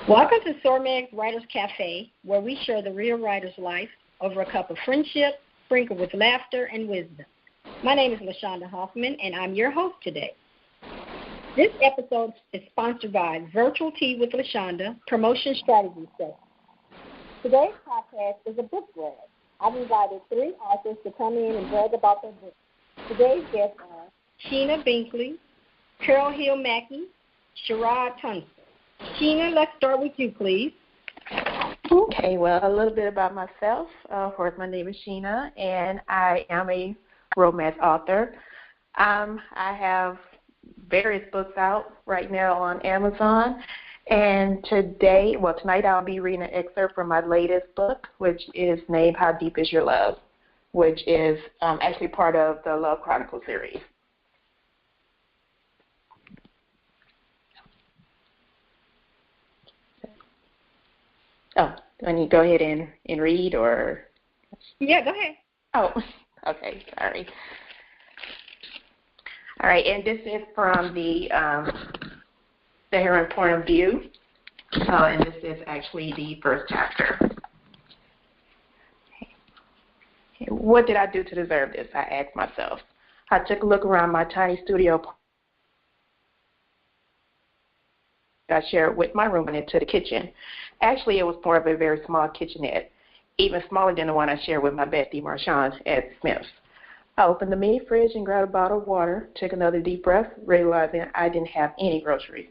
Welcome to Sormeg's Writers Cafe, where we share the real writer's life over a cup of friendship, sprinkled with laughter and wisdom. My name is LaShonda Hoffman, and I'm your host today. This episode is sponsored by Virtual Tea with LaShonda, Promotion Strategy Session. Today's podcast is a book brag. I've invited 3 authors to come in and brag about their books. Today's guests are Sheena Brinkley, Hill-Mackey, Sherrod Tunstall. Sheena, let's start with you, please. Okay, well, a little bit about myself. Of course, my name is Sheena, and I am a romance author. I have various books out right now on Amazon, and tonight I'll be reading an excerpt from my latest book, which is named How Deep Is Your Love, which is actually part of the Love Chronicles series. Oh, do I need to go ahead and read, or? Yeah, go ahead. Oh, okay, sorry. All right, and this is from the heroine point of view, and this is actually the first chapter. What did I do to deserve this? I asked myself. I took a look around my tiny studio I shared with my room and into the kitchen. Actually, it was more of a very small kitchenette, even smaller than the one I shared with my bestie Marshawn at Smith's. I opened the mini fridge and grabbed a bottle of water, took another deep breath, realizing I didn't have any groceries.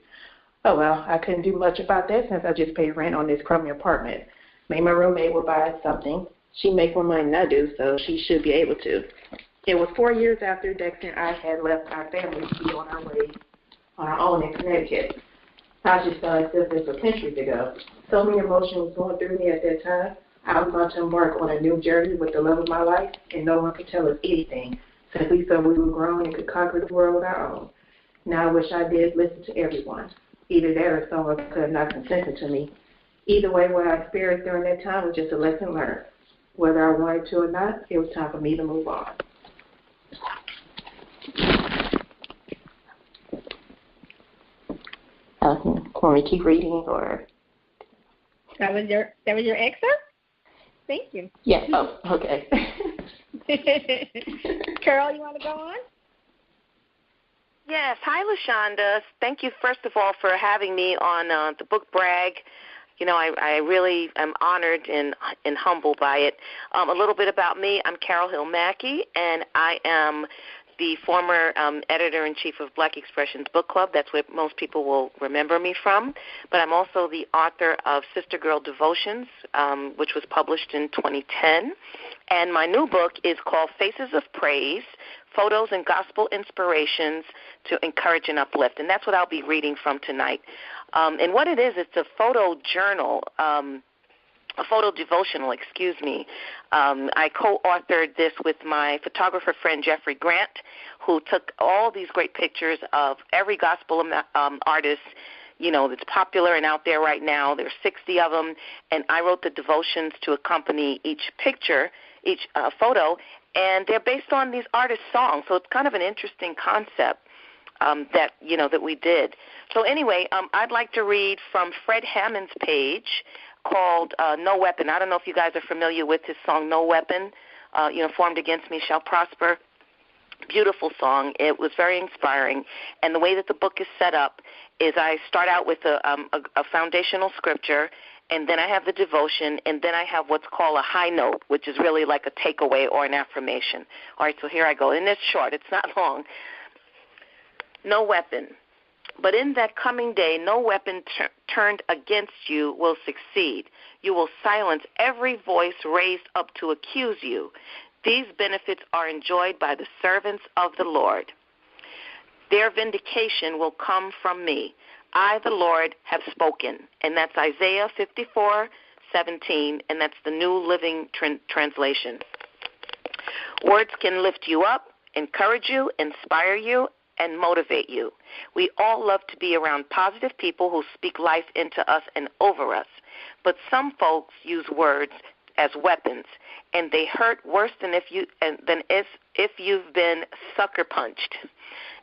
Oh well, I couldn't do much about that since I just paid rent on this crummy apartment. Maybe my roommate will buy something. She makes more money than I do, so she should be able to. It was 4 years after Dexter and I had left our family to be on our way on our own in Connecticut. I just felt as if this was centuries ago. So many emotions was going through me at that time. I was about to embark on a new journey with the love of my life, and no one could tell us anything, since we felt we were grown and could conquer the world on our own. Now I wish I did listen to everyone. Either that or someone could have not consented to me. Either way, what I experienced during that time was just a lesson learned. Whether I wanted to or not, it was time for me to move on. Want me to keep reading, or? That was your excerpt? Thank you. Yes. Oh, okay. Carol, you want to go on? Yes. Hi, LaShonda. Thank you, first of all, for having me on the book brag. You know, I really am honored and humbled by it. A little bit about me. I'm Carol Hill-Mackey, and I am the former editor-in-chief of Black Expressions Book Club. That's what most people will remember me from. But I'm also the author of Sister Girl Devotions, which was published in 2010. And my new book is called Faces of Praise, Photos and Gospel Inspirations to Encourage and Uplift. And that's what I'll be reading from tonight. And what it is, it's a photo journal, a photo devotional, I co-authored this with my photographer friend Jeffrey Grant, who took all these great pictures of every gospel artist, that's popular and out there right now. There's 60 of them, and I wrote the devotions to accompany each picture, each photo, and they're based on these artists' songs. So it's kind of an interesting concept that we did. So anyway, I'd like to read from Fred Hammond's page called No Weapon. I don't know if you guys are familiar with his song No Weapon, Formed Against Me Shall Prosper. Beautiful song. It was very inspiring. And the way that the book is set up is I start out with a foundational scripture, and then I have the devotion, and then I have what's called a high note, which is really like a takeaway or an affirmation. All right, so here I go. And it's short. It's not long. No weapon. But in that coming day, no weapon turned against you will succeed. You will silence every voice raised up to accuse you. These benefits are enjoyed by the servants of the Lord. Their vindication will come from me. I, the Lord, have spoken. And that's Isaiah 54:17, and that's the New Living Translation. Words can lift you up, encourage you, inspire you, and motivate you. We all love to be around positive people who speak life into us and over us. But some folks use words as weapons, and they hurt worse than if you've been sucker punched.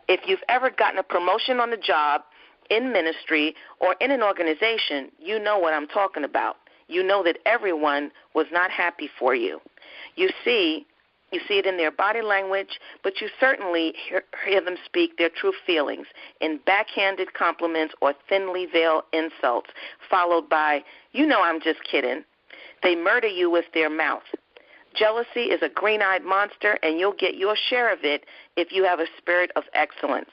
If you've ever gotten a promotion on the job in ministry or in an organization, you know what I'm talking about. You know that everyone was not happy for you. You see it in their body language, but you certainly hear them speak their true feelings in backhanded compliments or thinly veiled insults, followed by, you know I'm just kidding. They murder you with their mouth. Jealousy is a green-eyed monster, and you'll get your share of it if you have a spirit of excellence.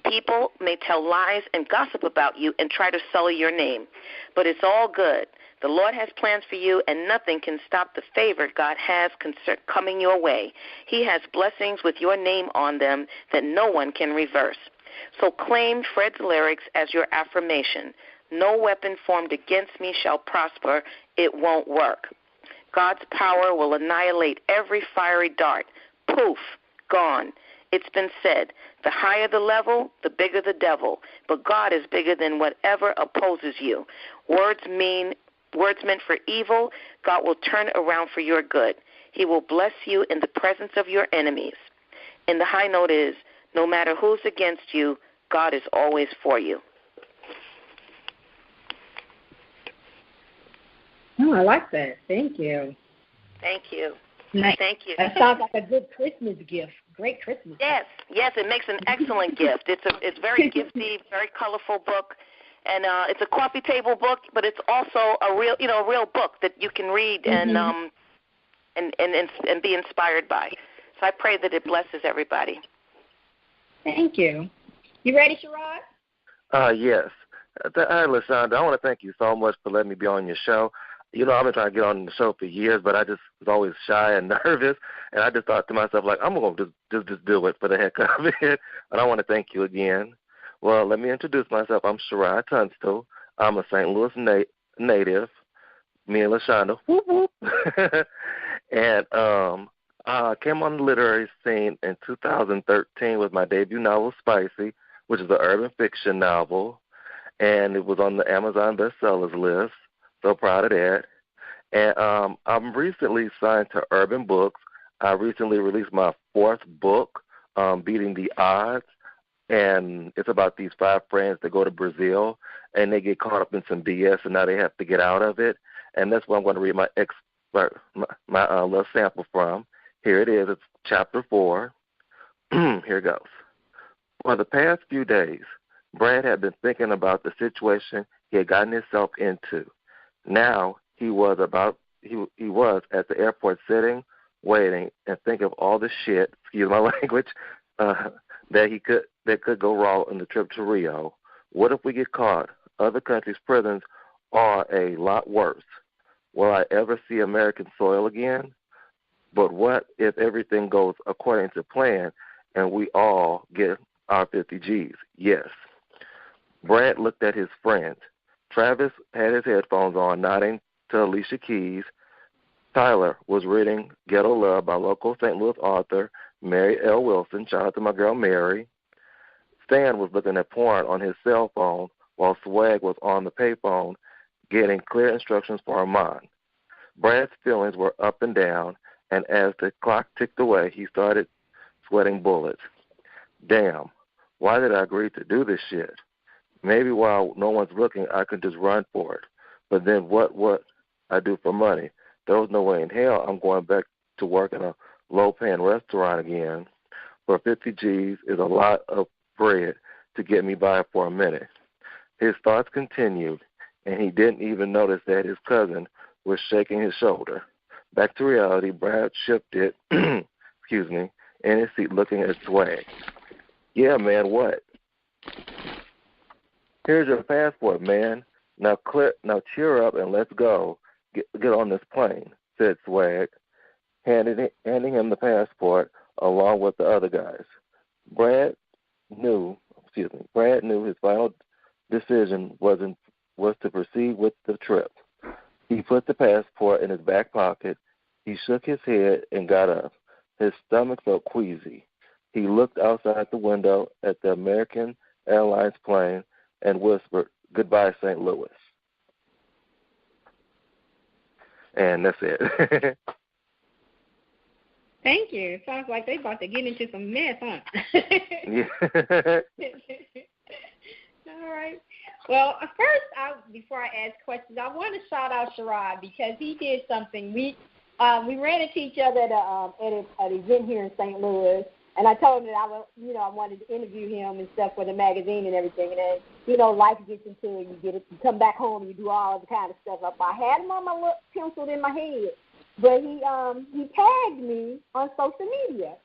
People may tell lies and gossip about you and try to sully your name, but it's all good. The Lord has plans for you, and nothing can stop the favor God has coming your way. He has blessings with your name on them that no one can reverse. So claim Fred's lyrics as your affirmation. No weapon formed against me shall prosper. It won't work. God's power will annihilate every fiery dart. Poof, gone. It's been said, the higher the level, the bigger the devil. But God is bigger than whatever opposes you. Words meant for evil, God will turn around for your good. He will bless you in the presence of your enemies. And the high note is, no matter who's against you, God is always for you. Oh, I like that. Thank you. Thank you. Nice. Thank you. That sounds like a good Christmas gift. Great Christmas gift. Yes, it makes an excellent gift. It's very gifty, very colorful book, and it's a coffee table book, but it's also a real book that you can read and be inspired by. So I pray that it blesses everybody. Thank you. You ready, Sherrod? Yes. Hi, LaShonda. I want to thank you so much for letting me be on your show. You know, I've been trying to get on the show for years, but I just was always shy and nervous, and I just thought to myself, like, I'm going to just do it for the heck of it, and I want to thank you again. Well, let me introduce myself. I'm Sherrod Tunstall. I'm a St. Louis native, me and LaShonda, whoop, whoop. And I came on the literary scene in 2013 with my debut novel, Spicy, which is an urban fiction novel, and it was on the Amazon bestsellers list. So proud of that. And I'm recently signed to Urban Books. I recently released my 4th book, Beating the Odds, and it's about these 5 friends that go to Brazil, and they get caught up in some BS, and now they have to get out of it. And that's what I'm going to read my little sample from. Here it is. It's chapter 4. Here it goes. For the past few days, Brad had been thinking about the situation he had gotten himself into. Now he was at the airport sitting, waiting, and thinking of all the shit, excuse my language, that could go wrong on the trip to Rio. What if we get caught? Other countries' prisons are a lot worse. Will I ever see American soil again? But what if everything goes according to plan and we all get our 50 G's? Yes. Brad looked at his friends. Travis had his headphones on, nodding to Alicia Keys. Tyler was reading Ghetto Love by local St. Louis author Mary L. Wilson. Shout out to my girl Mary. Stan was looking at porn on his cell phone while Swag was on the payphone getting clear instructions for Armand. Brad's feelings were up and down, and as the clock ticked away, he started sweating bullets. Damn, why did I agree to do this shit? Maybe while no one's looking, I could just run for it. But then what I do for money? There was no way in hell I'm going back to work in a low-paying restaurant again. For 50 G's is a lot of bread to get me by for a minute. His thoughts continued, and he didn't even notice that his cousin was shaking his shoulder. Back to reality, Brad shifted, in his seat looking at Swag. Yeah, man, what? Here's your passport, man. Now cheer up and let's go. Get on this plane, said Swag, handing him the passport along with the other guys. Brad knew his final decision was to proceed with the trip. He put the passport in his back pocket. He shook his head and got up. His stomach felt queasy. He looked outside the window at the American Airlines plane and whispered, "Goodbye, St. Louis." And that's it. Thank you. Sounds like they about to get into some mess, huh? Yeah. All right. Well, first, before I ask questions, I want to shout out Sherrod because he did something. We ran into each other at an event here in St. Louis, and I told him that I wanted to interview him and stuff for the magazine and everything. And then, life gets into it. You come back home, you do all the kind of stuff. I had him on my look penciled in my head, but he tagged me on social media.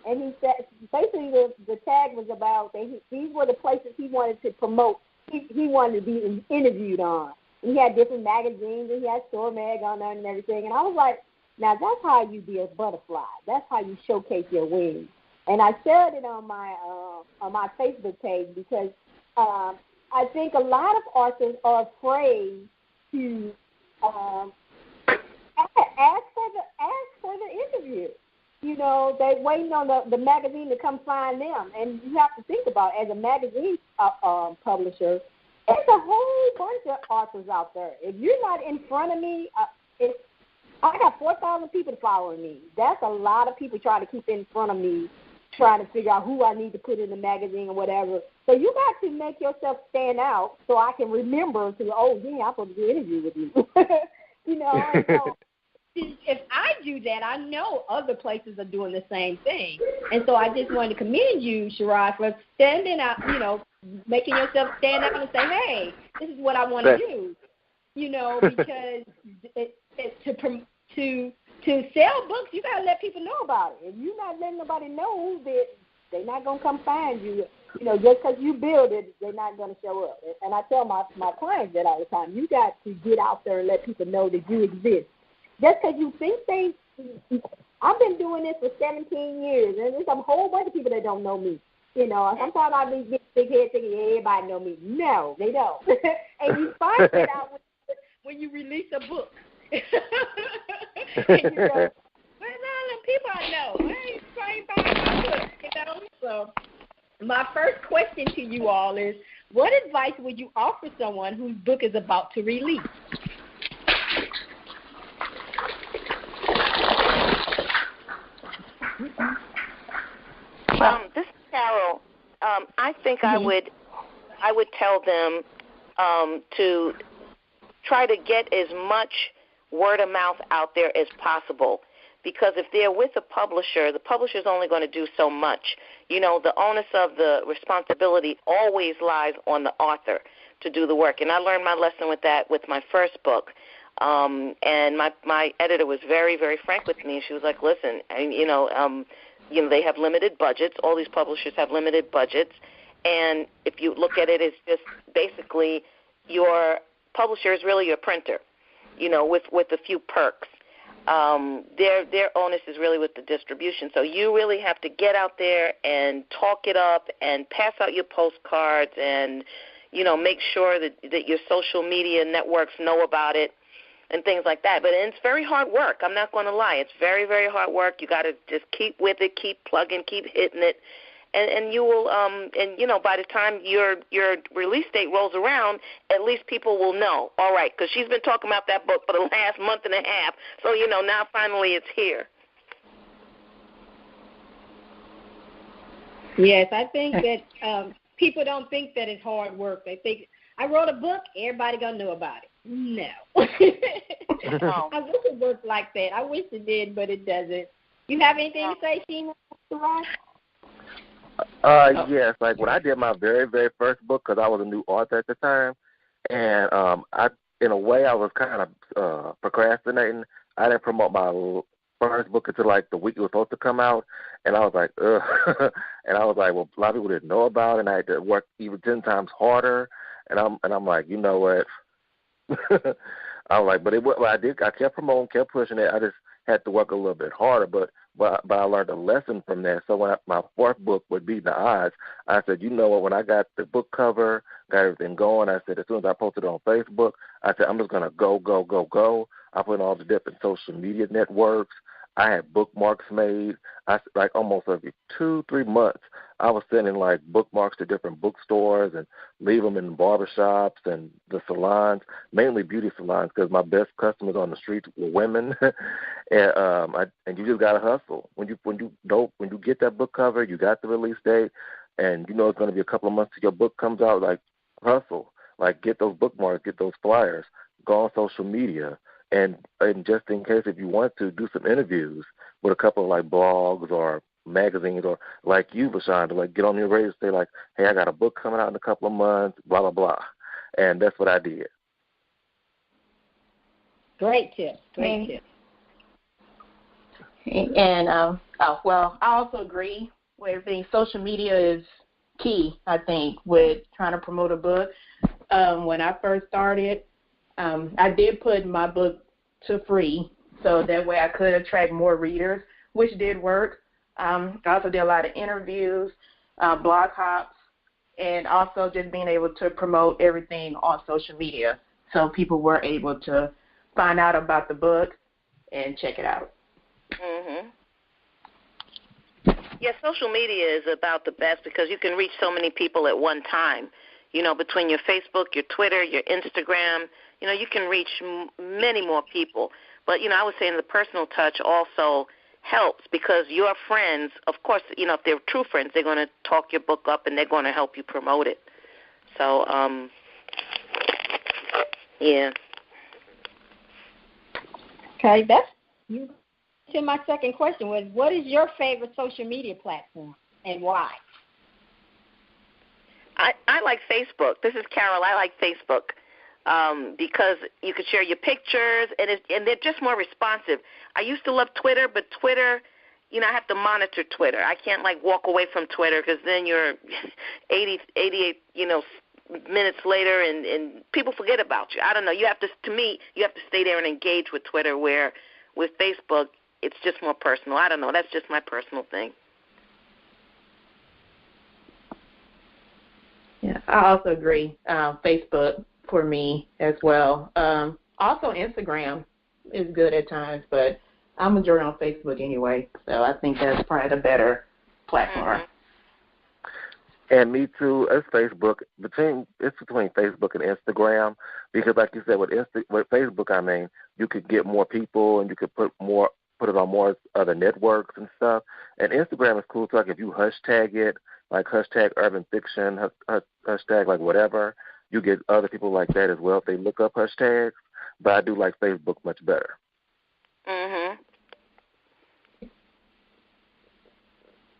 And he said, basically, the tag was about these were the places he wanted to promote. He wanted to be interviewed on. And he had different magazines, and he had Store Mag on there and everything. And I was like, now that's how you be a butterfly. That's how you showcase your wings. And I shared it on my Facebook page because I think a lot of authors are afraid to ask for the interview. They're waiting on the magazine to come find them. And you have to think about, as a magazine publisher, there's a whole bunch of authors out there. If you're not in front of me, I got 4,000 people following me. That's a lot of people trying to keep in front of me, trying to figure out who I need to put in the magazine or whatever. So you got to make yourself stand out so I can remember I'm supposed to do an interview with you. And so if I do that, I know other places are doing the same thing. And so I just wanted to commend you, Sherrod, for standing out, making yourself stand out and say, hey, this is what I want to do. Because to sell books, you got to let people know about it. If you're not letting nobody know, they're not going to come find you. Just because you build it, they're not going to show up. And I tell my clients that all the time. You got to get out there and let people know that you exist. Just because you think I've been doing this for 17 years, and there's a whole bunch of people that don't know me. Sometimes I get big head thinking everybody know me. No, they don't. And you find that out when you release a book. And you go, where's all the people I know? I ain't buying my book. So my first question to you all is, what advice would you offer someone whose book is about to release? This is Carol. I think I would tell them to try to get as much word of mouth out there as possible, because if they're with a publisher, the publisher's only going to do so much. The onus of the responsibility always lies on the author to do the work, and I learned my lesson with that with my first book. And my editor was very, very frank with me. She was like, listen, they have limited budgets. All these publishers have limited budgets. And if you look at it, it's just basically your publisher is really your printer, with a few perks. Their onus is really with the distribution. So you really have to get out there and talk it up and pass out your postcards and, make sure that your social media networks know about it and things like that. But it's very hard work. I'm not going to lie. It's very, very hard work. You got to just keep with it, keep plugging, keep hitting it, and you will. By the time your release date rolls around, at least people will know. All right, because she's been talking about that book for the last month and a half. So now finally it's here. Yes, I think that people don't think that it's hard work. They think I wrote a book, everybody gonna know about it. No. I wish it worked like that. I wish it did, but it doesn't. You have anything to say, Sheena? Yes, like when I did my very, very first book, because I was a new author at the time, and in a way, I was kind of procrastinating. I didn't promote my first book until like the week it was supposed to come out, and I was like, ugh. And I was like, well, a lot of people didn't know about it, and I had to work even 10 times harder. And I'm like, you know what? I was like, but I kept promoting, kept pushing it. I just had to work a little bit harder, but I learned a lesson from that. So when my fourth book would beat the odds, I said, you know what? When I got the book cover, got everything going, I said, as soon as I posted it on Facebook, I said, I'm just gonna go. I put in all the different social media networks. I had bookmarks made. Like almost every 2-3 months, I was sending like bookmarks to different bookstores and leave them in barbershops and the salons, mainly beauty salons, because my best customers on the streets were women. And you just gotta hustle. When you get that book cover, you got the release date, and you know it's going to be a couple of months till your book comes out, like hustle, like get those bookmarks, get those flyers, go on social media, and just in case if you want to, do some interviews with a couple of like blogs or magazines, or like you, Vashawn, to like get on your radio and say like, hey, I got a book coming out in a couple of months, blah, blah, blah. And that's what I did. Great tip. Great tip. And, well, I also agree with everything. Social media is key, I think, with trying to promote a book. When I first started, I did put my book to free, so that way I could attract more readers, which did work. I also did a lot of interviews, blog hops, and also just being able to promote everything on social media, so people were able to find out about the book and check it out. Mhm. Yeah, social media is about the best because you can reach so many people at one time. You know, between your Facebook, your Twitter, your Instagram, you know, you can reach many more people. But, you know, I was saying the personal touch also helps because your friends, of course, you know, if they're true friends, they're going to talk your book up and they're going to help you promote it. So, yeah. Okay, that's you. To my second question was, what is your favorite social media platform and why? I like Facebook. This is Carol. I like Facebook because you can share your pictures, and they're just more responsive. I used to love Twitter, but Twitter, you know, I have to monitor Twitter. I can't, like, walk away from Twitter because then you're 88, you know, minutes later, and people forget about you. I don't know. You have to stay there and engage with Twitter, where with Facebook, it's just more personal. I don't know. That's just my personal thing. Yeah, I also agree. Facebook for me as well. Also, Instagram is good at times, but I'm majority on Facebook anyway, so I think that's probably the better platform. Mm-hmm. And me too. It's Facebook. Between Facebook and Instagram, because like you said, with Facebook, I mean, you could get more people and you could put it on more other networks and stuff. And Instagram is cool too. Like if you hashtag it, like hashtag urban fiction, hashtag like whatever, you get other people like that as well if they look up hashtags. But I do like Facebook much better. Mhm.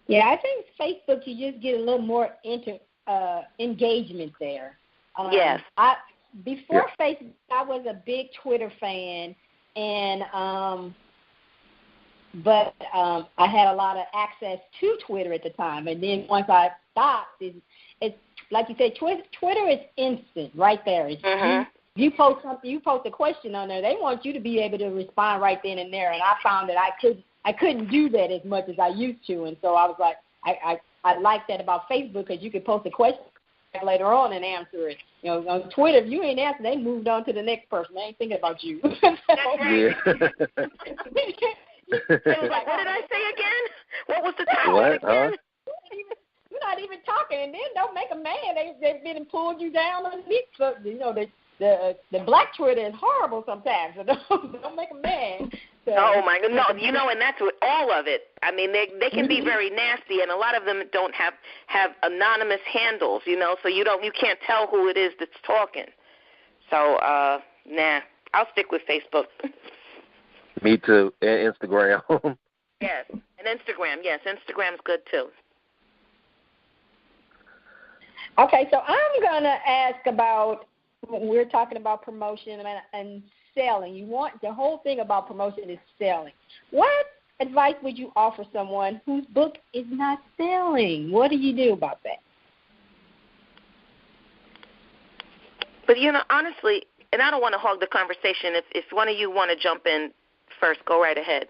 Yeah, I think Facebook, you just get a little more engagement there. Yes. Before Facebook, I was a big Twitter fan, and but I had a lot of access to Twitter at the time. And then once I stopped, it's like you said, Twitter is instant right there. It's, you post something, you post a question on there, they want you to be able to respond right then and there. And I found that I couldn't do that as much as I used to. And so I was like, I like that about Facebook because you could post a question later on and answer it. You know, on Twitter, if you ain't answering, they moved on to the next person. They ain't thinking about you. That's right. Yeah. What did I say again? What was the title again? You're not even talking, and then don't make a man. They've been pulled you down underneath. So, you know, the black Twitter is horrible sometimes. So don't make a man. So. Oh my God, no! You know, and that's with all of it. I mean, they can be very nasty, and a lot of them don't have anonymous handles. You know, so you can't tell who it is that's talking. So nah, I'll stick with Facebook. Me too, and Instagram. Yes, and Instagram. Yes, Instagram's good too. Okay, so I'm going to ask about, we're talking about promotion and selling. The whole thing about promotion is selling. What advice would you offer someone whose book is not selling? What do you do about that? But, you know, honestly, and I don't want to hog the conversation. If one of you want to jump in first, go right ahead.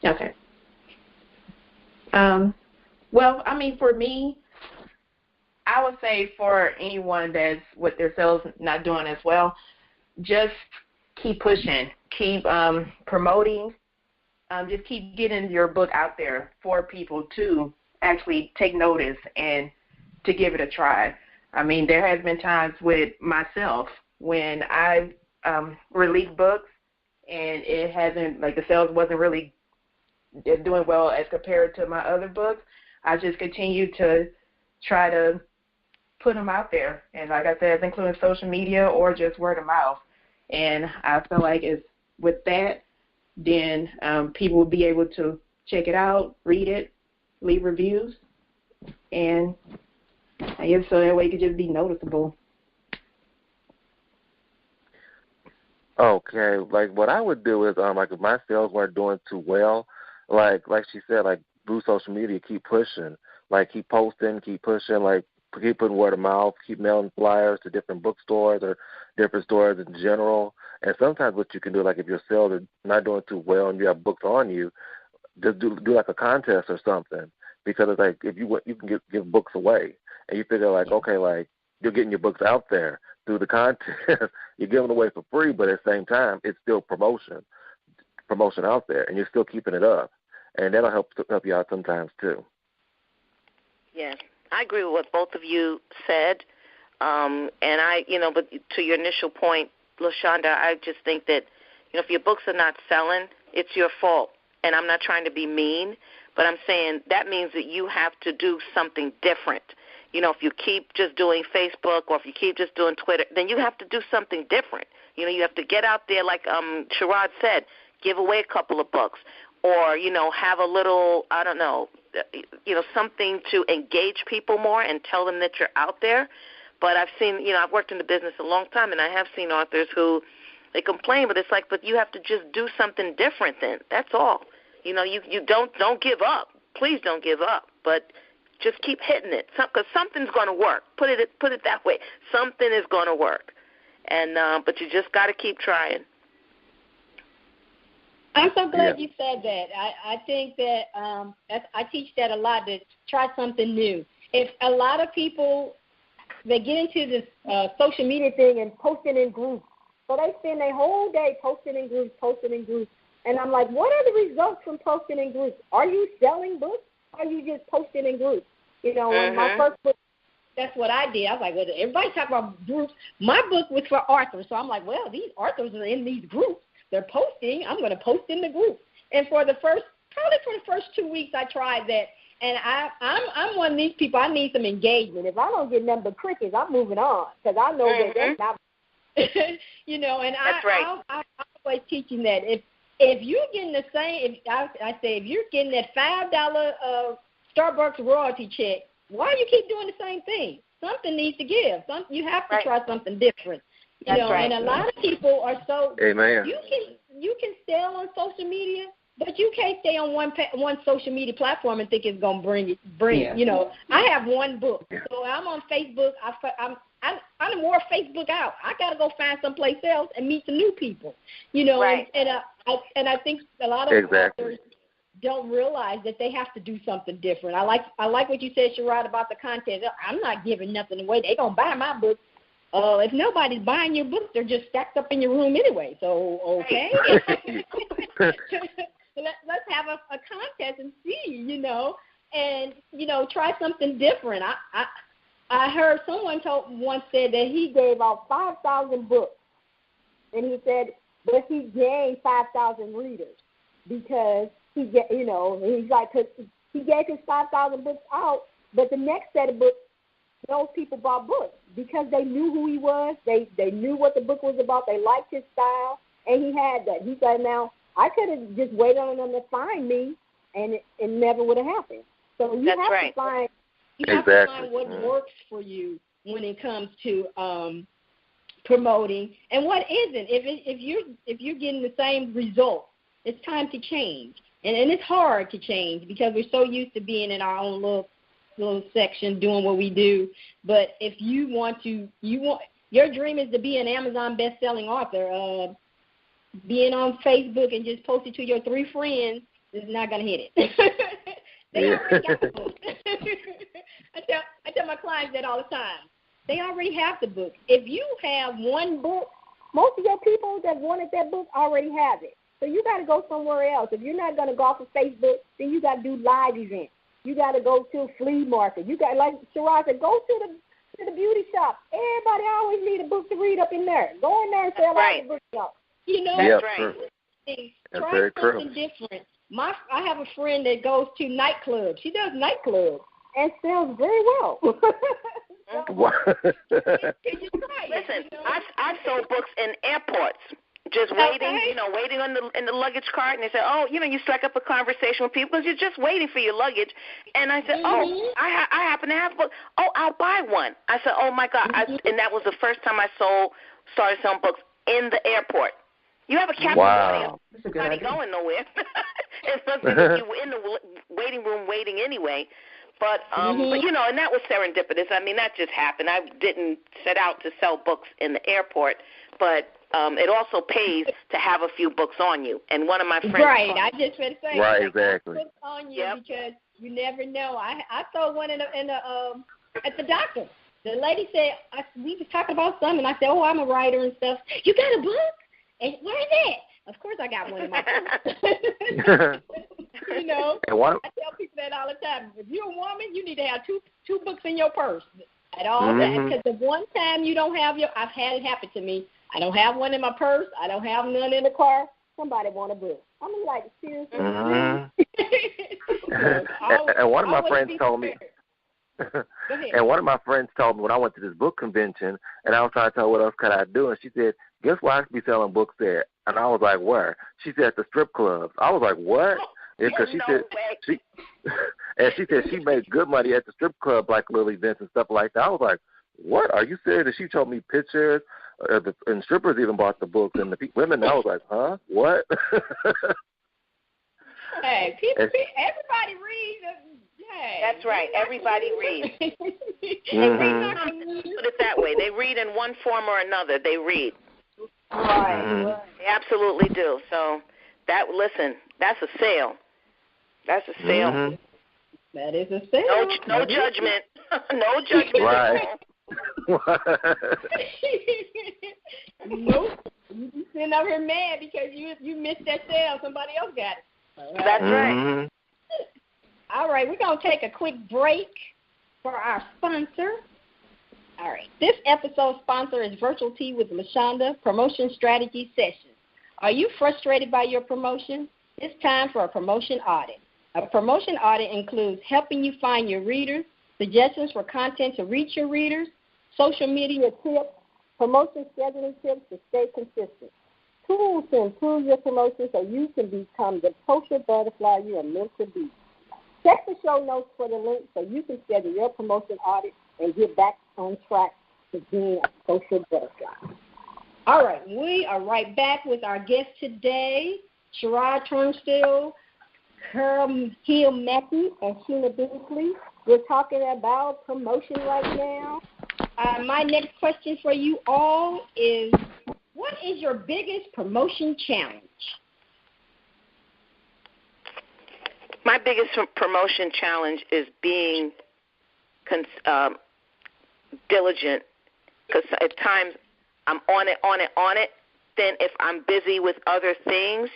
Okay. Well, I mean, for me, I would say for anyone that's with their sales not doing as well, just keep pushing, keep promoting, just keep getting your book out there for people to actually take notice and to give it a try. I mean, there has been times with myself when I've released books and it hasn't, like the sales wasn't really doing well as compared to my other books. I just continue to try to put them out there. And like I said, including social media or just word of mouth. And I feel like with that, then people will be able to check it out, read it, leave reviews, and I guess so that way it could just be noticeable. Okay, like what I would do is like if my sales weren't doing too well, like she said, like through social media, keep pushing, like keep posting, keep pushing, like keep putting word of mouth, keep mailing flyers to different bookstores or different stores in general. And sometimes what you can do, like if your sales are not doing too well and you have books on you, just do like a contest or something, because it's like if you can give books away, and you figure like, okay, like you're getting your books out there through the contest, you're giving away for free, but at the same time it's still promotion out there, and you're still keeping it up, and that'll help you out sometimes too. Yes, I agree with what both of you said, and but to your initial point, LaShonda, I just think that if your books are not selling, it's your fault. And I'm not trying to be mean, but I'm saying that means that you have to do something different. If you keep just doing Facebook or if you keep just doing Twitter, then you have to do something different. You have to get out there, like Sherrod said, give away a couple of books, or, have a little, I don't know, something to engage people more and tell them that you're out there. But I've seen, I've worked in the business a long time, and I have seen authors who, they complain, but it's like, but you have to just do something different then. That's all. You don't give up. Please don't give up. But just keep hitting it, because something's going to work. Put it that way. Something is going to work, and but you just got to keep trying. I'm so glad you said that. I think that I teach that a lot, to try something new. If a lot of people, they get into this social media thing and posting in groups, so they spend their whole day posting in groups. And I'm like, what are the results from posting in groups? Are you selling books? Or are you just posting in groups? When my first book, that's what I did. I was like, well, everybody talk about groups. My book was for authors. So I'm like, well, these authors are in these groups. They're posting. I'm going to post in the group. And probably for the first 2 weeks, I tried that. And I'm one of these people, I need some engagement. If I don't get nothing but crickets, I'm moving on, because I know that that's not, and that's right. I'm always teaching that. If you're getting the same, if you're getting that $5 Starbucks royalty check, why do you keep doing the same thing? Something needs to give. You have to try something different. That's right. And a lot of people are so. Amen. You can sell on social media, but you can't stay on one social media platform and think it's gonna bring. Yeah. I have one book, so I'm on Facebook. I'm more Facebook out. I gotta go find someplace else and meet some new people. Right. And I think a lot of authors don't realize that they have to do something different. I like what you said, Sherrod, about the content. I'm not giving nothing away. They're gonna buy my book. If nobody's buying your books, they're just stacked up in your room anyway. So okay. Let's have a contest and see, and try something different. I heard someone once said that he gave out 5,000 books, and he said, but he gained 5,000 readers because he he's like, cause he gave his 5,000 books out, but the next set of books, those people bought books because they knew who he was, they knew what the book was about, they liked his style, and he had that. He said, now I could have just waited on them to find me, and it never would have happened. So you have to find. You have to find what works for you when it comes to promoting, and what isn't. If you're getting the same result, it's time to change, and it's hard to change because we're so used to being in our own little section doing what we do. But if you want your dream is to be an Amazon best-selling author. Being on Facebook and just posting to your 3 friends is not going to hit it. They already got the book. I tell my clients that all the time. They already have the book. If you have one book, most of your people that wanted that book already have it. So you got to go somewhere else. If you're not going to go off of Facebook, then you got to do live events. You got to go to a flea market. You got, like Sherrod said, go to the beauty shop. Everybody always need a book to read up in there. Go in there and sell all the books up. That's right. Try something different. I have a friend that goes to nightclubs. She does nightclubs and sells very well. What? Listen, I've sold books in airports. Just waiting, waiting in the luggage cart, and they said, "Oh, you strike up a conversation with people because you're just waiting for your luggage." And I said, "Oh, I happen to have a book. Oh, I'll buy one." I said, "Oh my God!" And that was the first time I started selling books in the airport. You have a captive audience. Nobody going nowhere. It's something that you were in the waiting room waiting anyway. But and that was serendipitous. I mean, that just happened. I didn't set out to sell books in the airport, but it also pays to have a few books on you. And one of my friends, right? I just want to say, right, exactly. Books on you because you never know. I saw one at the doctor. The lady said we was talking about something, and I said, "Oh, I'm a writer and stuff. You got a book? And where is it?" Of course, I got one in my purse. And I tell people that all the time. If you're a woman, you need to have two books in your purse at all times. Because the one time you don't have I've had it happen to me. I don't have one in my purse. I don't have none in the car. Somebody want a book. I'm like, seriously? And one of my friends told me. And one of my friends told me when I went to this book convention, and I was trying to tell her what else could I do, and she said, "Guess where I could be selling books there?" And I was like, "Where?" She said, "At the strip clubs." I was like, "What?" Because she said she made good money at the strip club, like little events and stuff like that. I was like, "What? Are you serious?" And she told me pictures, and strippers even bought the books, and the women. I was like, "Huh? What?" Hey, everybody reads. Hey. That's right. Everybody reads. Put it that way. They read in one form or another. They read. Right. They absolutely do. So that's a sale. That's a sale. That is a sale. No judgment. No judgment. Right. Nope. You be sitting over here mad because you missed that sale. Somebody else got it. That's right. All right, we're going to take a quick break for our sponsor. All right, this episode's sponsor is Virtual Tea with LaShonda Promotion Strategy Session. Are you frustrated by your promotion? It's time for a promotion audit. A promotion audit includes helping you find your readers, suggestions for content to reach your readers, social media tips, promotion scheduling tips to stay consistent, tools to improve your promotion so you can become the social butterfly you are meant to be. Check the show notes for the link so you can schedule your promotion audit and get back on track to being a social butterfly. All right, we are right back with our guest today, Sherrod Tunstall, Hill-Mackey, and Sheena Brinkley. We're talking about promotion right now. My next question for you all is, what is your biggest promotion challenge? My biggest promotion challenge is being diligent, because at times I'm on it. Then if I'm busy with other things,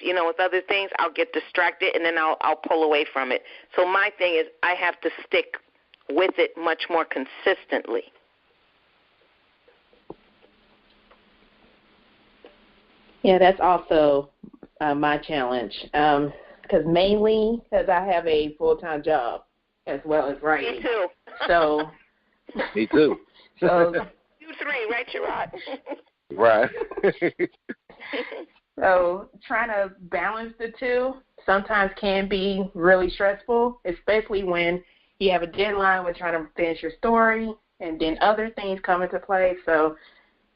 I'll get distracted and then I'll pull away from it. So my thing is I have to stick with it much more consistently. Yeah, that's also my challenge. Mainly because I have a full-time job as well as writing. Me too. So. Me too. So. You three, right, Sherrod? Right. So trying to balance the two sometimes can be really stressful, especially when you have a deadline with trying to finish your story and then other things come into play. So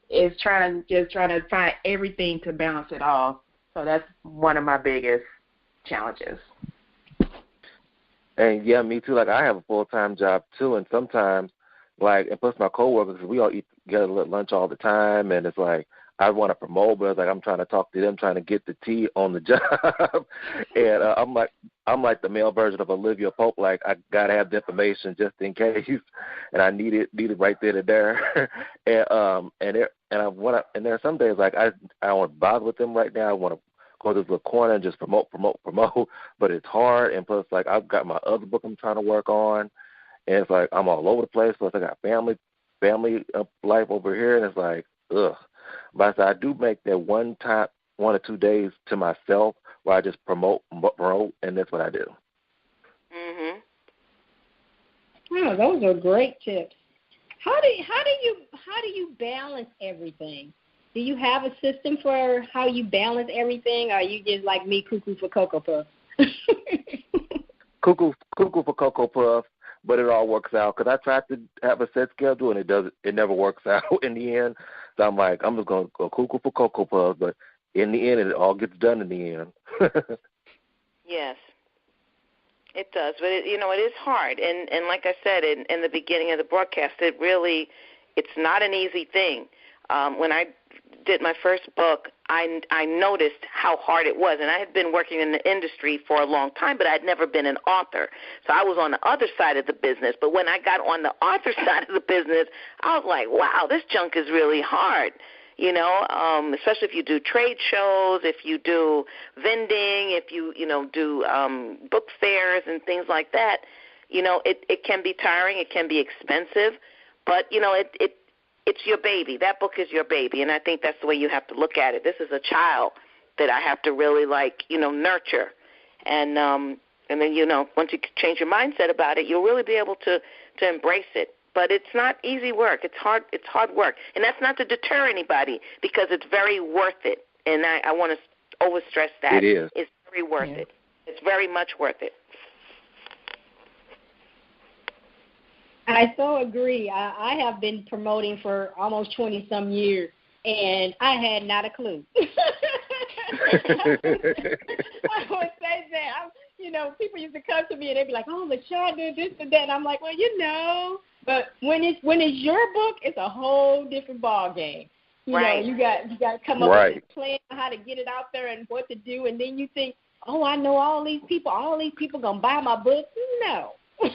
it's trying to find everything to balance it all. So that's one of my biggest challenges. And yeah, me too. Like I have a full-time job too, and sometimes, and plus my coworkers, we all eat together at lunch all the time, and it's like I want to promote, but it's like I'm trying to talk to them, trying to get the tea on the job, and I'm like the male version of Olivia Pope. Like I gotta have the information just in case, and I need it right there and there, and there are some days like I don't want to bother with them right now. I want to go to this little corner and just promote, but it's hard, and plus like I've got my other book I'm trying to work on, and it's like I'm all over the place. Plus I got family life over here, and it's like ugh. But I do make that 1 or 2 days to myself where I just promote, and that's what I do. Mhm. Oh, those are great tips. How do you balance everything? Do you have a system for how you balance everything, or are you just like me, cuckoo for Cocoa Puff? Cuckoo for Cocoa Puff, but it all works out because I tried to have a set schedule and it never works out in the end. So I'm like, I'm just going to go cuckoo for Cocoa Puff, but in the end, it all gets done in the end. Yes, it does. But, it is hard. And like I said in the beginning of the broadcast, it's not an easy thing. When I did my first book, I noticed how hard it was. And I had been working in the industry for a long time, but I'd never been an author. So I was on the other side of the business. But when I got on the author side of the business, I was like, wow, this junk is really hard. Especially if you do trade shows, if you do vending, if you do book fairs and things like that, it can be tiring, it can be expensive, but it's your baby. That book is your baby, and I think that's the way you have to look at it. This is a child that I have to really nurture, and then once you change your mindset about it, you'll really be able to embrace it. But it's not easy work. It's hard work. And that's not to deter anybody because it's very worth it. And I want to overstress that. It is. It's very worth it. It's very much worth it. I so agree. I have been promoting for almost 20-some years, and I had not a clue. I would say that. People used to come to me, and they'd be like, oh, LaShawn did this and that. And I'm like, well, But when it's your book, it's a whole different ball game. Right. You got to come up with a plan on how to get it out there and what to do, and then you think, oh, I know all these people gonna buy my book. No. And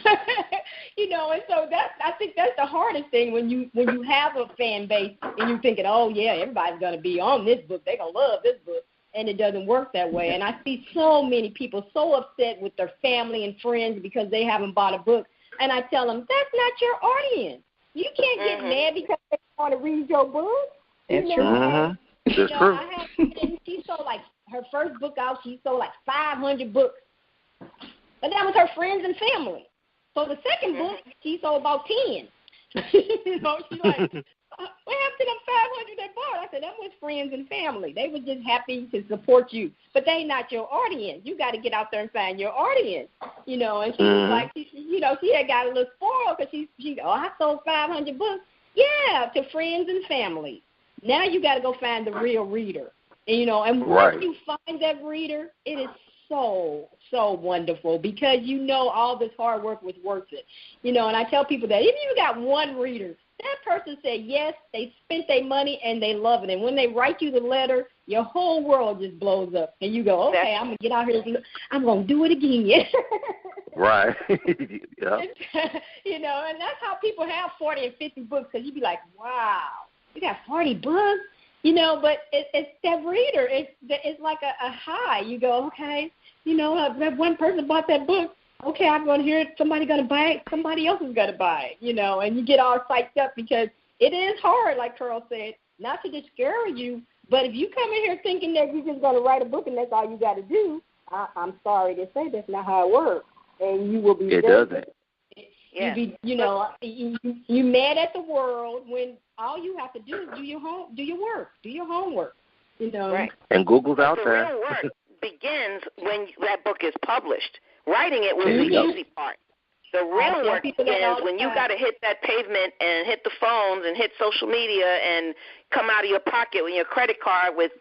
so I think that's the hardest thing when you have a fan base and you're thinking, oh yeah, everybody's gonna be on this book, they're gonna love this book, and it doesn't work that way. And I see so many people so upset with their family and friends because they haven't bought a book. And I tell them, that's not your audience. You can't get mad because they want to read your book. That's true. That's true. I have, and she sold her first book out, she sold 500 books. But that was her friends and family. So the second book, she sold about 10. She's like, what happened to them 500 they bought? I said, that was friends and family. They were just happy to support you. But they not your audience. You got to get out there and find your audience. And she was like, she had got a little spoiled because she I sold 500 books. Yeah, to friends and family. Now you got to go find the real reader. And once you find that reader, it is so wonderful because all this hard work was worth it. And I tell people that even if you got one reader, that person said yes, they spent their money, and they love it. And when they write you the letter, your whole world just blows up. And you go, okay, I'm going to get out here. I'm going to do it again. Right. Yeah. And that's how people have 40 and 50 books because you be like, wow, you got 40 books? But it's that reader. It's like a high. You go, okay, that one person bought that book. Okay, I'm going to hear it. Somebody's going to buy it. Somebody else is going to buy it, and you get all psyched up because it is hard, like Carl said, not to discourage you, but if you come in here thinking that you're just going to write a book and that's all you got to do, I'm sorry to say that's not how it works, and you will be It doesn't. Yeah. You mad at the world when all you have to do is do your homework, Right. And Google's out there. The real work begins when that book is published. Writing it was the easy part. The real work begins when you got to hit that pavement and hit the phones and hit social media and come out of your pocket with your credit card with,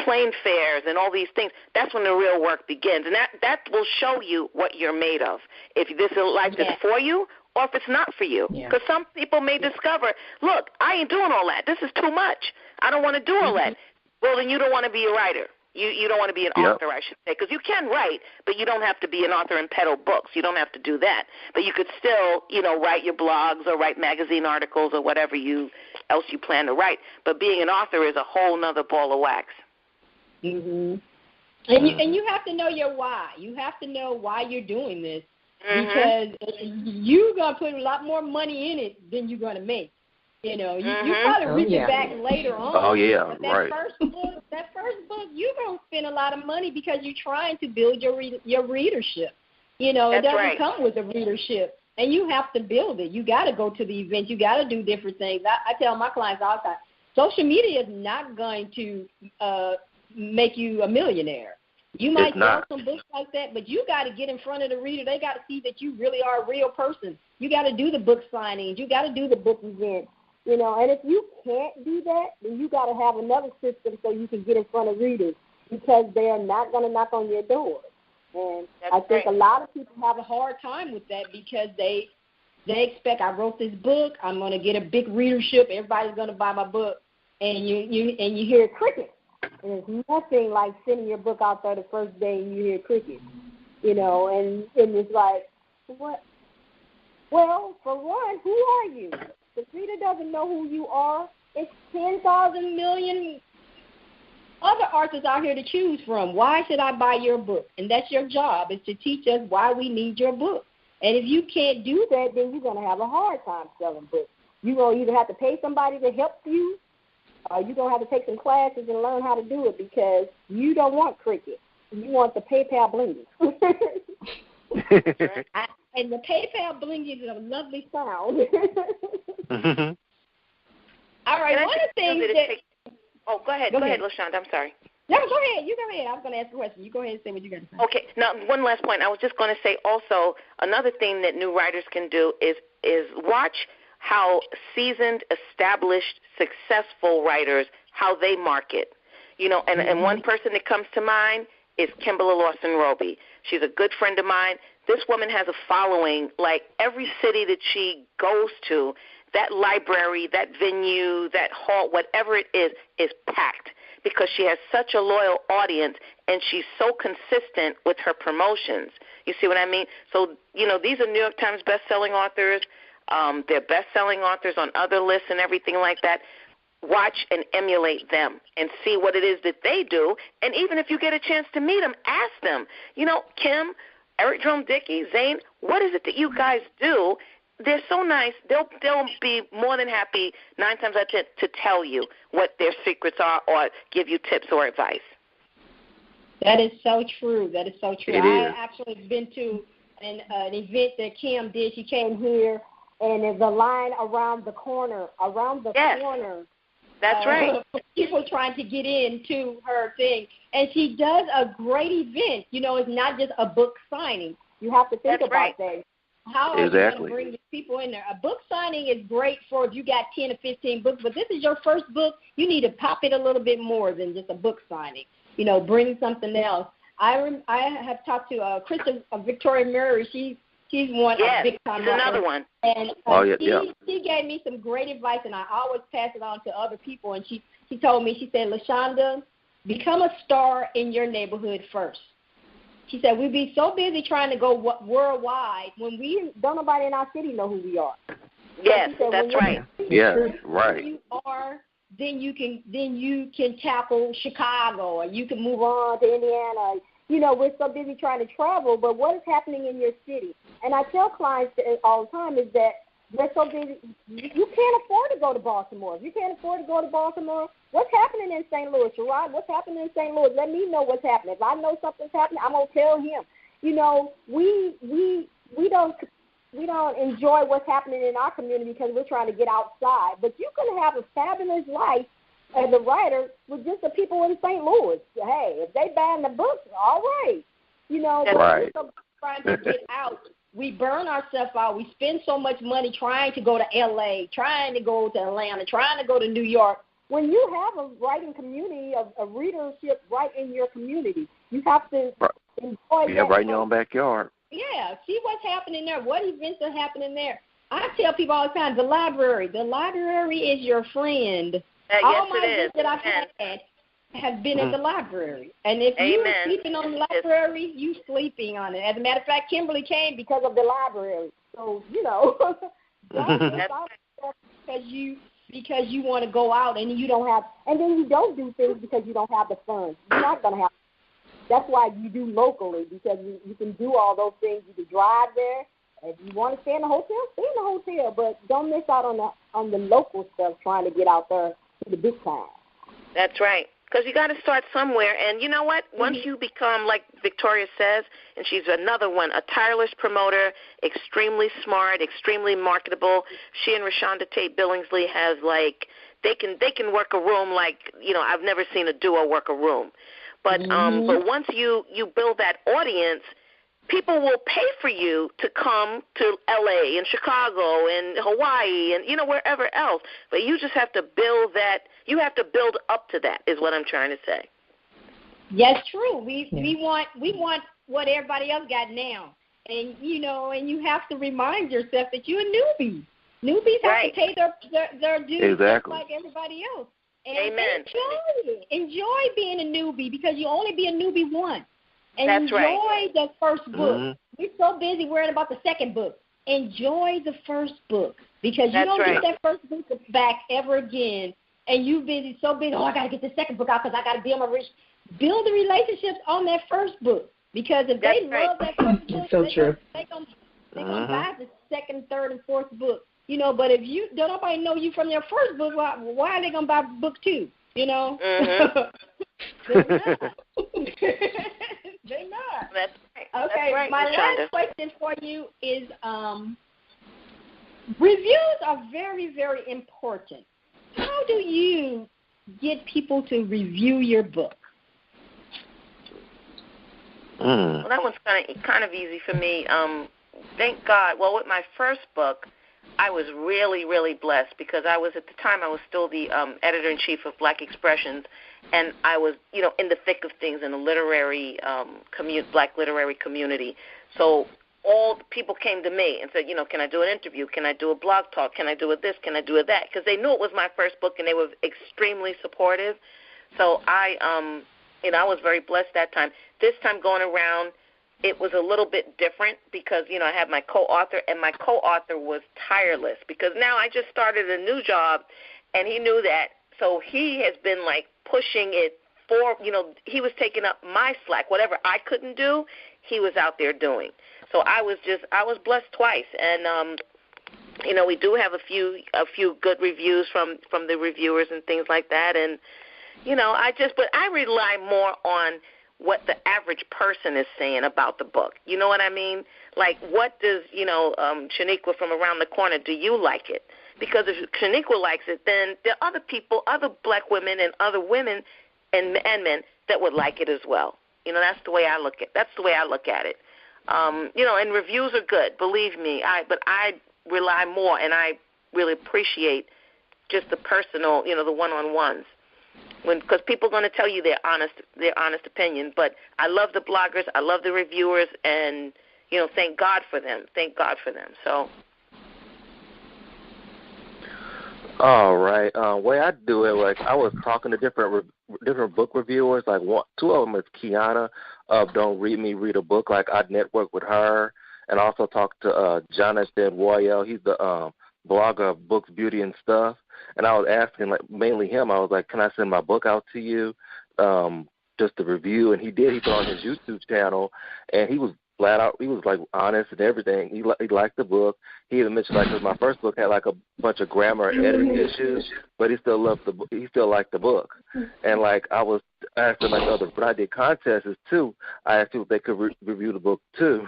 plane fares and all these things. That's when the real work begins. And that will show you what you're made of, if this life is for you or if it's not for you. Because some people may discover, look, I ain't doing all that. This is too much. I don't want to do all that. Well, then you don't want to be a writer. You don't want to be an author, I should say, because you can write, but you don't have to be an author and peddle books. You don't have to do that. But you could still, write your blogs or write magazine articles or whatever else you plan to write. But being an author is a whole nother ball of wax. And you have to know your why. You have to know why you're doing this because you're going to put a lot more money in it than you're going to make. You know, you probably reach it back later on. Oh, yeah, but right. That first book, you're going to spend a lot of money because you're trying to build your readership. You know, it doesn't come with a readership, and you have to build it. You got to go to the event. You got to do different things. I tell my clients all the time, social media is not going to make you a millionaire. You might sell some books like that, but you got to get in front of the reader. They got to see that you really are a real person. You got to do the book signings. You got to do the book events. You know, and if you can't do that, then you got to have another system so you can get in front of readers because they are not going to knock on your door. And I think a lot of people have a hard time with that because they expect, I wrote this book, I'm going to get a big readership, everybody's going to buy my book, and you hear crickets. And it's nothing like sending your book out there the first day and you hear crickets, you know, and it's like, what? Well, for one, who are you? The reader doesn't know who you are. It's 10,000 million other authors out here to choose from. Why should I buy your book? And that's your job, is to teach us why we need your book. And if you can't do that, then you're going to have a hard time selling books. You're going to either have to pay somebody to help you, or you're going to have to take some classes and learn how to do it because you don't want cricket. You want the PayPal blingy. And the PayPal blingy is a lovely sound. All right, one of the things that... Oh, go ahead. Go ahead, LaShonda. I'm sorry. No, go ahead. You go ahead. I was going to ask a question. You go ahead and say what you got to say. Okay. Now, one last point. I was just going to say also another thing that new writers can do is watch how seasoned, established, successful writers, how they market. You know, and one person that comes to mind is Kimberly Lawson Roby. She's a good friend of mine. This woman has a following. Like every city that she goes to, that library, that venue, that hall, whatever it is packed because she has such a loyal audience and she's so consistent with her promotions. You see what I mean? So, you know, these are New York Times best-selling authors. They're best-selling authors on other lists and everything like that. Watch and emulate them and see what it is that they do. And even if you get a chance to meet them, ask them, you know, Kim, Eric Jerome Dickey, Zane, what is it that you guys do? They're so nice. They'll be more than happy 9 times out of 10 to tell you what their secrets are or give you tips or advice. That is so true. That is so true. I actually been to an event that Kim did. She came here, and there's a line around the corner. Corner. That's right. People trying to get into her thing. And she does a great event. You know, it's not just a book signing. You have to think about that. How are you going to bring these people in there? A book signing is great for if you got 10 or 15 books, but this is your first book. You need to pop it a little bit more than just a book signing. You know, bring something else. I have talked to Victoria Murray. She's one of big time. Yes, another one. And she gave me some great advice, and I always pass it on to other people. And she told me, she said, LaShonda, become a star in your neighborhood first. She said, we'd be so busy trying to go worldwide when we don't nobody in our city know who we are. Yes, that's right. Yes, right. You are, then you can tackle Chicago, or you can move on to Indiana. You know, we're so busy trying to travel, but what is happening in your city? And I tell clients all the time is that they're so busy, you can't afford to go to Baltimore. If you can't afford to go to Baltimore, what's happening in St. Louis? Sherrod, what's happening in St. Louis? Let me know what's happening. If I know something's happening, I'm going to tell him. You know, we don't enjoy what's happening in our community because we're trying to get outside. But you can have a fabulous life as a writer with just the people in St. Louis. Hey, if they ban the books, all right. You know, right. We're trying to get out. We burn ourselves out. We spend so much money trying to go to L.A., trying to go to Atlanta, trying to go to New York. When you have a writing community, a readership right in your community, you have to enjoy that. Right in your own backyard. Yeah, see what's happening there. What events are happening there? I tell people all the time, the library is your friend. All my events that I've had have been in the library. And if you're sleeping on the library, you sleeping on it. As a matter of fact, Kimberly came because of the library. So, you know, because you want to go out and you don't have, and then you don't do things because you don't have the funds. You're not going to have. That's why you do locally, because you can do all those things. You can drive there If you want to stay in a hotel, stay in a hotel, but don't miss out on the local stuff trying to get out there to the big time. That's right. Because you got to start somewhere. And you know what? Once you become, like Victoria says, and she's another one, a tireless promoter, extremely smart, extremely marketable. She and Rashonda Tate Billingsley has, like, they can work a room like, I've never seen a duo work a room. But but once you build that audience, people will pay for you to come to L.A. and Chicago and Hawaii and, wherever else. But you just have to build that. You have to build up to that is what I'm trying to say. Yes, true. We want what everybody else got now. And, and you have to remind yourself that you're a newbie. Newbies have to pay their dues just like everybody else. And Amen. Enjoy it. Enjoy being a newbie because you only be a newbie once. And That's enjoy the first book. We're so busy worrying about the second book. Enjoy the first book because you don't get that first book back ever again. And you so busy, I got to get the second book out because I got to build build the relationships on that first book. Because if they love that first book, they're going to buy the second, third, and fourth book. But if you don't nobody know you from your first book, why are they going to buy book 2? They're not. They're not. That's right. Okay, That's right, my last question for you is reviews are very, very important. How do you get people to review your book? Well, that one's kind of easy for me. Thank God. Well, with my first book, I was really, really blessed because I was still the editor-in-chief of Black Expressions, and I was, in the thick of things in the literary Black literary community. So all the people came to me and said, can I do an interview? Can I do a blog talk? Can I do a this? Can I do a that? Because they knew it was my first book, and they were extremely supportive. So I was very blessed that time. This time going around, it was a little bit different because, I had my co-author, and my co-author was tireless because now I just started a new job, and he knew that. So he has been, like, pushing it for, he was taking up my slack. Whatever I couldn't do, he was out there doing. So I was blessed twice. And, we do have a few good reviews from the reviewers and things like that. And, but I rely more on what the average person is saying about the book. You know what I mean? Like, what does, Shaniqua from around the corner, do you like it? Because if Shaniqua likes it, then there are other people, other black women and other women and men that would like it as well. That's the way I look at it. That's the way I look at it. And reviews are good, believe me. But I rely more, and I really appreciate just the personal, the one-on-ones. Because people are going to tell you their honest opinion. But I love the bloggers, I love the reviewers, and thank God for them. Thank God for them. So. All right. Way I do it, like I was talking to different book reviewers. Like two of them is Kiana of Don't Read Me, Read a Book. Like I network with her, and also talked to Jonathan Royale. He's the blogger of Books, Beauty, and Stuff. And I was asking, like, mainly him, I was like, can I send my book out to you, just to review? And he did. He put on his YouTube channel, and he was flat out, he was, like, honest and everything. He liked the book. He even mentioned, like, 'cause my first book had, like, a bunch of grammar and editing issues, but he still liked the book. And, like, I was asking, like, when I did contests, too, I asked people if they could review the book, too.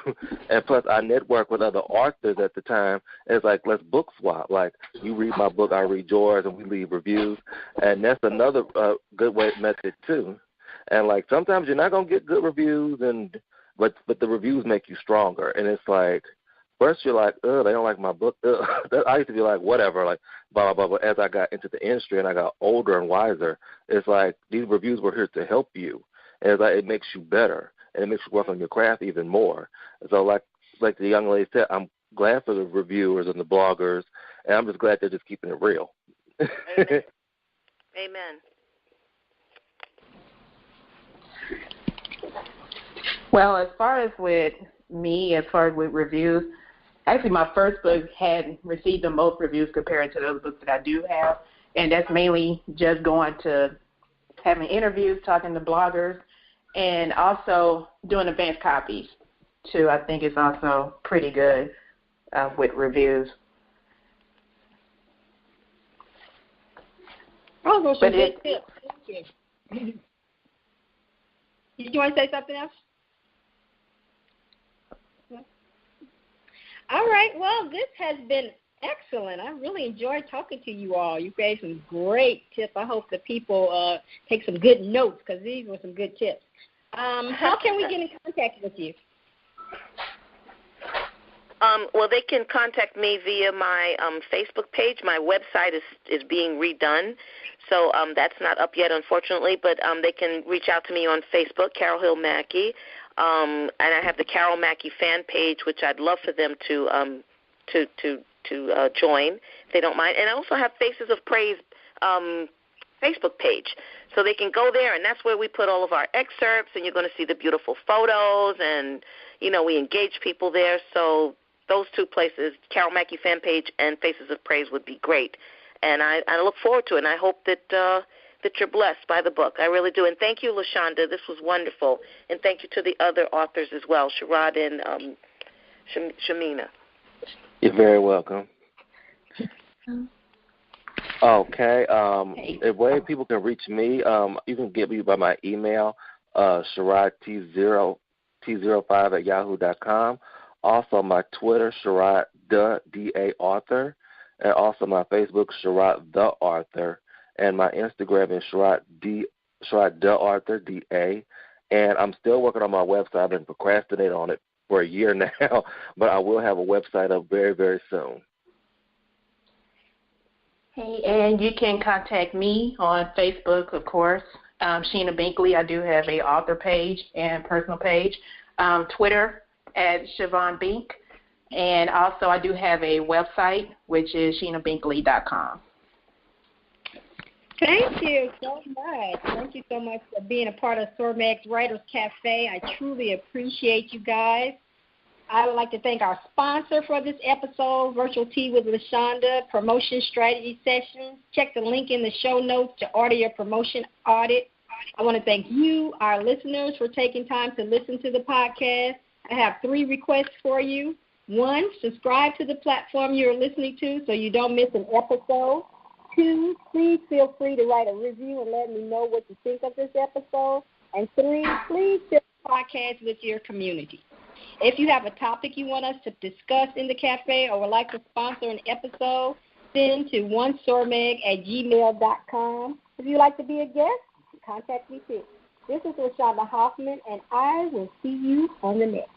And plus, I networked with other authors at the time. And it's like, let's book swap. Like, you read my book, I read yours, and we leave reviews. And that's another good method, too. And, like, sometimes you're not going to get good reviews, but the reviews make you stronger. And it's like, first you're like, they don't like my book. I used to be like, whatever, like, blah, blah, blah. But as I got into the industry and I got older and wiser, it's like these reviews were here to help you. And it's like it makes you better, and it makes you work on your craft even more. So like the young lady said, I'm glad for the reviewers and the bloggers, and I'm just glad they're just keeping it real. Amen. Amen. Well, as far as with reviews, actually my first book had received the most reviews compared to the other books that I do have, and that's mainly just going to having interviews, talking to bloggers, and also doing advanced copies, too. I think it's also pretty good with reviews. Oh, those are good tips. Thank you. Did you want to say something else? All right. Well, this has been excellent. I really enjoyed talking to you all. You gave some great tips. I hope that people take some good notes because these were some good tips. How can we get in contact with you? Well, they can contact me via my Facebook page. My website is being redone, so that's not up yet, unfortunately. But they can reach out to me on Facebook, Carol Hill-Mackey, and I have the Carol Mackey fan page, which I'd love for them to join if they don't mind. And I also have Faces of Praise Facebook page, so they can go there, and that's where we put all of our excerpts. And you're going to see the beautiful photos, and we engage people there. So those two places, Carol Mackey fan page and Faces of Praise, would be great. And I look forward to it, and I hope that that you're blessed by the book. I really do. And thank you, LaShonda. This was wonderful. And thank you to the other authors as well, Sherrod and Sheena. You're very welcome. Okay. The way people can reach me, you can get me by my email, SherrodT05 @yahoo.com. Also, my Twitter, Sherrod the D.A. author, and also my Facebook, Sherrod the author, and my Instagram is Sherrod the author D.A. And I'm still working on my website. I've been procrastinating on it for a year now, but I will have a website up very, very soon. Hey, and you can contact me on Facebook, of course. Sheena Brinkley. I do have a author page and personal page. Twitter at Siobhan Bink. And also I do have a website, which is SheenaBrinkley.com. Thank you so much. Thank you so much for being a part of SORMAC's Writers Cafe. I truly appreciate you guys. I would like to thank our sponsor for this episode, Virtual Tea with LaShonda, Promotion Strategy Sessions. Check the link in the show notes to order your promotion audit. I want to thank you, our listeners, for taking time to listen to the podcast. I have 3 requests for you. 1, subscribe to the platform you're listening to so you don't miss an episode. 2, please feel free to write a review and let me know what you think of this episode. And 3, please share the podcast with your community. If you have a topic you want us to discuss in the cafe or would like to sponsor an episode, send to onesormag@gmail.com. If you'd like to be a guest, contact me too. This is LaShonda Hoffman, and I will see you on the next.